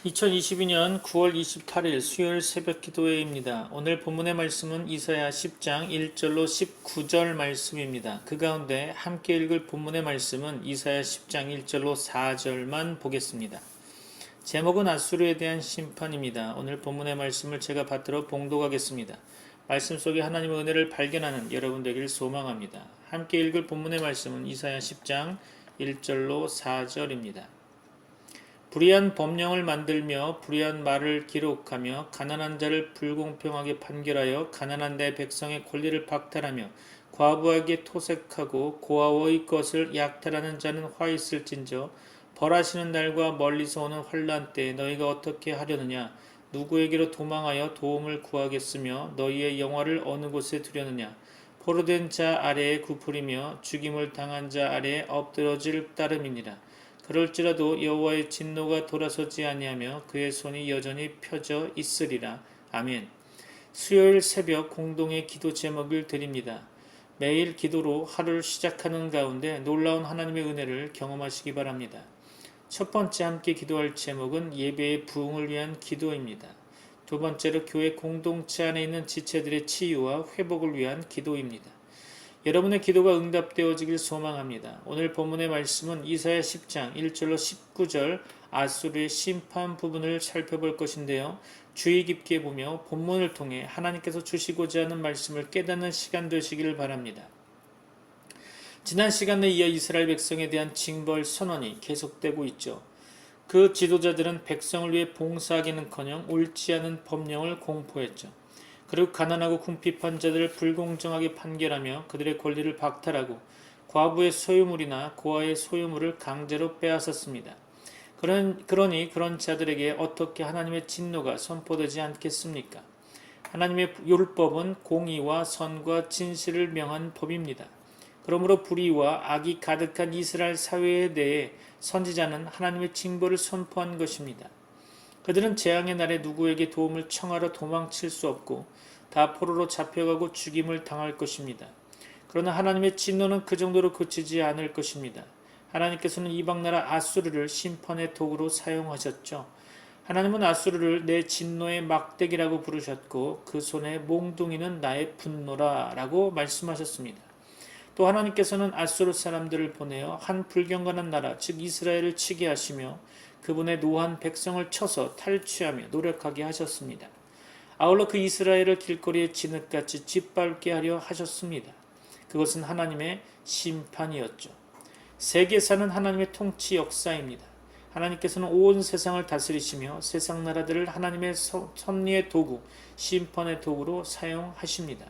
2022년 9월 28일 수요일 새벽 기도회입니다. 오늘 본문의 말씀은 이사야 10장 1절로 19절 말씀입니다. 그 가운데 함께 읽을 본문의 말씀은 이사야 10장 1절로 4절만 보겠습니다. 제목은 아수르에 대한 심판입니다. 오늘 본문의 말씀을 제가 받들어 봉독하겠습니다. 말씀 속에 하나님의 은혜를 발견하는 여러분 되길 소망합니다. 함께 읽을 본문의 말씀은 이사야 10장 1절로 4절입니다. 불의한 법령을 만들며 불의한 말을 기록하며 가난한 자를 불공평하게 판결하여 가난한 내 백성의 권리를 박탈하며 과부에게 토색하고 고아워의 것을 약탈하는 자는 화 있을진저 벌하시는 날과 멀리서 오는 환난 때에 너희가 어떻게 하려느냐 누구에게로 도망하여 도움을 구하겠으며 너희의 영화를 어느 곳에 두려느냐 포로된 자 아래에 굽으리며 죽임을 당한 자 아래에 엎드러질 따름이니라. 그럴지라도 여호와의 진노가 돌아서지 아니하며 그의 손이 여전히 펴져 있으리라. 아멘. 수요일 새벽 공동의 기도 제목을 드립니다. 매일 기도로 하루를 시작하는 가운데 놀라운 하나님의 은혜를 경험하시기 바랍니다. 첫 번째 함께 기도할 제목은 예배의 부흥을 위한 기도입니다. 두 번째로 교회 공동체 안에 있는 지체들의 치유와 회복을 위한 기도입니다. 여러분의 기도가 응답되어지길 소망합니다. 오늘 본문의 말씀은 이사야 10장 1절로 19절 아수르의 심판 부분을 살펴볼 것인데요. 주의 깊게 보며 본문을 통해 하나님께서 주시고자 하는 말씀을 깨닫는 시간 되시기를 바랍니다. 지난 시간에 이어 이스라엘 백성에 대한 징벌 선언이 계속되고 있죠. 그 지도자들은 백성을 위해 봉사하기는커녕 옳지 않은 법령을 공포했죠. 그리고 가난하고 궁핍한 자들을 불공정하게 판결하며 그들의 권리를 박탈하고 과부의 소유물이나 고아의 소유물을 강제로 빼앗았습니다. 그러니 그런 자들에게 어떻게 하나님의 진노가 선포되지 않겠습니까? 하나님의 율법은 공의와 선과 진실을 명한 법입니다. 그러므로 불의와 악이 가득한 이스라엘 사회에 대해 선지자는 하나님의 징벌을 선포한 것입니다. 그들은 재앙의 날에 누구에게 도움을 청하러 도망칠 수 없고 다 포로로 잡혀가고 죽임을 당할 것입니다. 그러나 하나님의 진노는 그 정도로 그치지 않을 것입니다. 하나님께서는 이방나라 아수르를 심판의 도구로 사용하셨죠. 하나님은 아수르를 내 진노의 막대기라고 부르셨고 그 손에 몽둥이는 나의 분노라 라고 말씀하셨습니다. 또 하나님께서는 아수르 사람들을 보내어 한 불경건한 나라 즉 이스라엘을 치게 하시며 그분의 노한 백성을 쳐서 탈취하며 노력하게 하셨습니다. 아울러 그 이스라엘을 길거리에 진흙같이 짓밟게 하려 하셨습니다. 그것은 하나님의 심판이었죠. 세계사는 하나님의 통치 역사입니다. 하나님께서는 온 세상을 다스리시며 세상 나라들을 하나님의 섭리의 도구, 심판의 도구로 사용하십니다.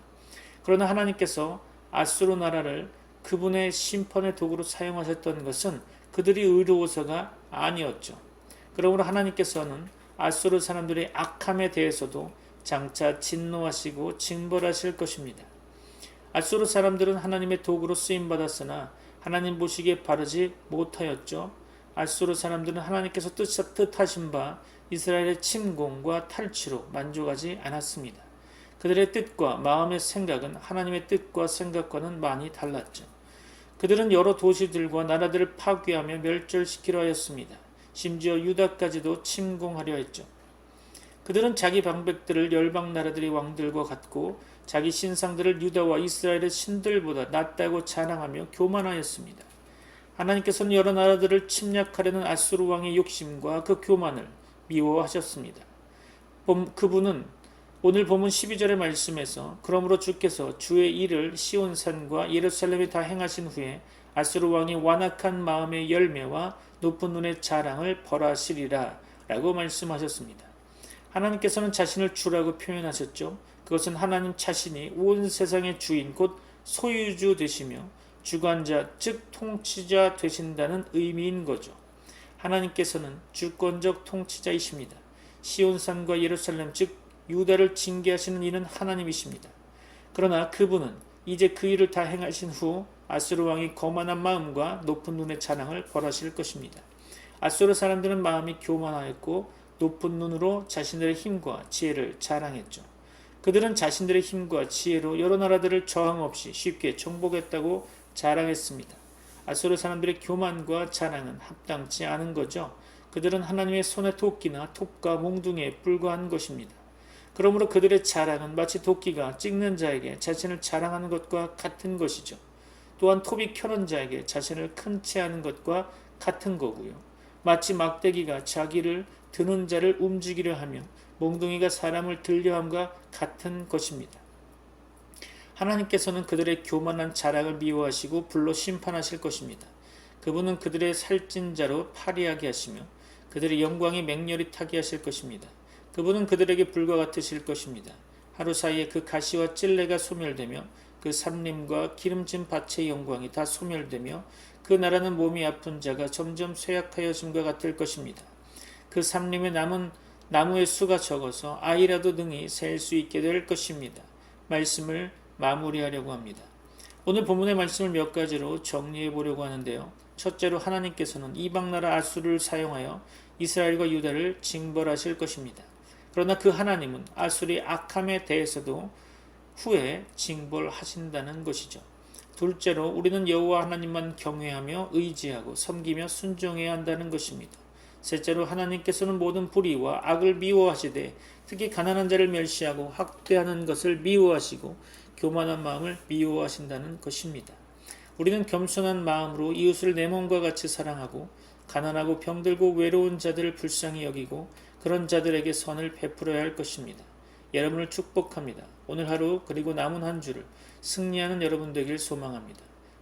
그러나 하나님께서 아수르 나라를 그분의 심판의 도구로 사용하셨던 것은 그들이 의로워서가 아니었죠. 그러므로 하나님께서는 아수르 사람들의 악함에 대해서도 장차 진노하시고 징벌하실 것입니다. 아수르 사람들은 하나님의 도구로 쓰임받았으나 하나님 보시기에 바르지 못하였죠. 아수르 사람들은 하나님께서 뜻하신 바 이스라엘의 침공과 탈취로 만족하지 않았습니다. 그들의 뜻과 마음의 생각은 하나님의 뜻과 생각과는 많이 달랐죠. 그들은 여러 도시들과 나라들을 파괴하며 멸절시키려 하였습니다. 심지어 유다까지도 침공하려 했죠. 그들은 자기 방백들을 열방 나라들의 왕들과 같고 자기 신상들을 유다와 이스라엘의 신들보다 낫다고 자랑하며 교만하였습니다. 하나님께서는 여러 나라들을 침략하려는 아수르 왕의 욕심과 그 교만을 미워하셨습니다. 그분은 오늘 본문 12절의 말씀에서 그러므로 주께서 주의 일을 시온산과 예루살렘에 다 행하신 후에 아수르 왕이 완악한 마음의 열매와 높은 눈의 자랑을 벌하시리라 라고 말씀하셨습니다. 하나님께서는 자신을 주라고 표현하셨죠. 그것은 하나님 자신이 온 세상의 주인 곧 소유주 되시며 주관자 즉 통치자 되신다는 의미인 거죠. 하나님께서는 주권적 통치자이십니다. 시온산과 예루살렘 즉 유다를 징계하시는 이는 하나님이십니다. 그러나 그분은 이제 그 일을 다 행하신 후 아수르 왕이 거만한 마음과 높은 눈의 자랑을 벌하실 것입니다. 아수르 사람들은 마음이 교만하였고 높은 눈으로 자신들의 힘과 지혜를 자랑했죠. 그들은 자신들의 힘과 지혜로 여러 나라들을 저항 없이 쉽게 정복했다고 자랑했습니다. 아수르 사람들의 교만과 자랑은 합당치 않은 거죠. 그들은 하나님의 손의 토끼나 톱과 몽둥이에 불과한 것입니다. 그러므로 그들의 자랑은 마치 도끼가 찍는 자에게 자신을 자랑하는 것과 같은 것이죠. 또한 톱이 켜는 자에게 자신을 큰 채하는 것과 같은 거고요. 마치 막대기가 자기를 드는 자를 움직이려 하며 몽둥이가 사람을 들려함과 같은 것입니다. 하나님께서는 그들의 교만한 자랑을 미워하시고 불로 심판하실 것입니다. 그분은 그들의 살찐 자로 파리하게 하시며 그들의 영광이 맹렬히 타게 하실 것입니다. 그분은 그들에게 불과 같으실 것입니다. 하루 사이에 그 가시와 찔레가 소멸되며 그 삼림과 기름진 밭의 영광이 다 소멸되며 그 나라는 몸이 아픈 자가 점점 쇠약하여짐과 같을 것입니다. 그 삼림에 남은 나무의 수가 적어서 아이라도 능히 셀 수 있게 될 것입니다. 말씀을 마무리하려고 합니다. 오늘 본문의 말씀을 몇 가지로 정리해 보려고 하는데요. 첫째로 하나님께서는 이방나라 아수르를 사용하여 이스라엘과 유다를 징벌하실 것입니다. 그러나 그 하나님은 아수르의 악함에 대해서도 후에 징벌하신다는 것이죠. 둘째로 우리는 여호와 하나님만 경외하며 의지하고 섬기며 순종해야 한다는 것입니다. 셋째로 하나님께서는 모든 불의와 악을 미워하시되 특히 가난한 자를 멸시하고 학대하는 것을 미워하시고 교만한 마음을 미워하신다는 것입니다. 우리는 겸손한 마음으로 이웃을 내 몸과 같이 사랑하고 가난하고 병들고 외로운 자들을 불쌍히 여기고 그런 자들에게 선을 베풀어야 할 것입니다. 여러분을 축복합니다. 오늘 하루 그리고 남은 한 주를 승리하는 여러분 되길 소망합니다.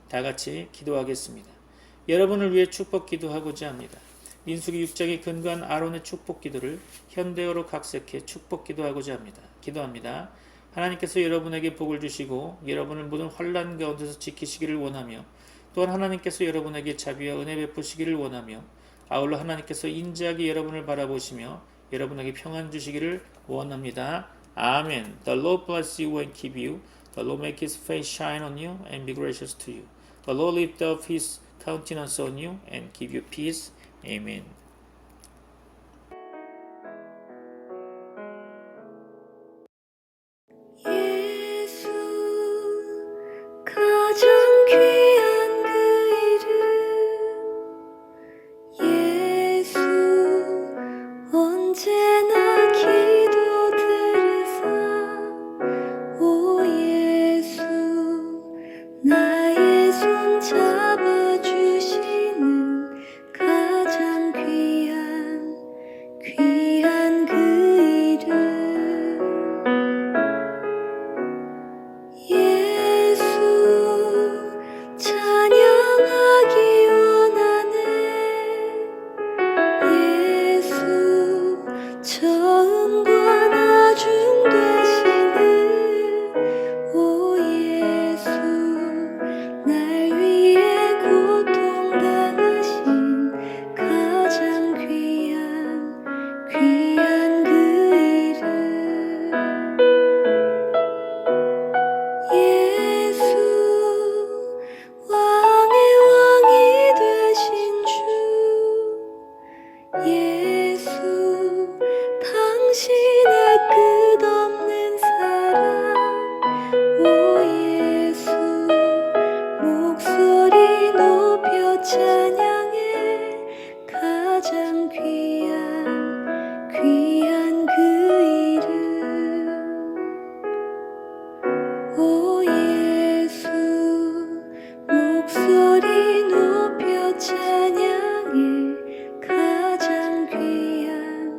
다 같이 기도하겠습니다. 여러분을 위해 축복 기도하고자 합니다. 민수기 6장에 근거한 아론의 축복 기도를 현대어로 각색해 축복 기도하고자 합니다. 기도합니다. 하나님께서 여러분에게 복을 주시고 여러분을 모든 환난 가운데서 지키시기를 원하며 또한 하나님께서 여러분에게 자비와 은혜 베푸시기를 원하며 아울러 하나님께서 인자하게 여러분을 바라보시며 여러분에게 평안 주시기를 원합니다. 아멘. The Lord bless you and keep you. The Lord make his face shine on you and be gracious to you. The Lord lift up his countenance on you and give you peace. Amen. 예수 가장 귀한 그 이름 예수 언제나 기도 들으사 오 예수 나의 손 잡아주시는 가장 귀한 그 이름 예수 찬양하기 원하네 예수 처음과 나중 되시는 오 예수 날 위해 고통당하신 가장 귀한 그 이름 예수 왕의 왕이 되신 주 예수 당신의 끝없는 사랑 오 예수 목소리 높여 찬양해 가장 귀한 그 이름 오 예수 목소리 높여 찬양해 가장 귀한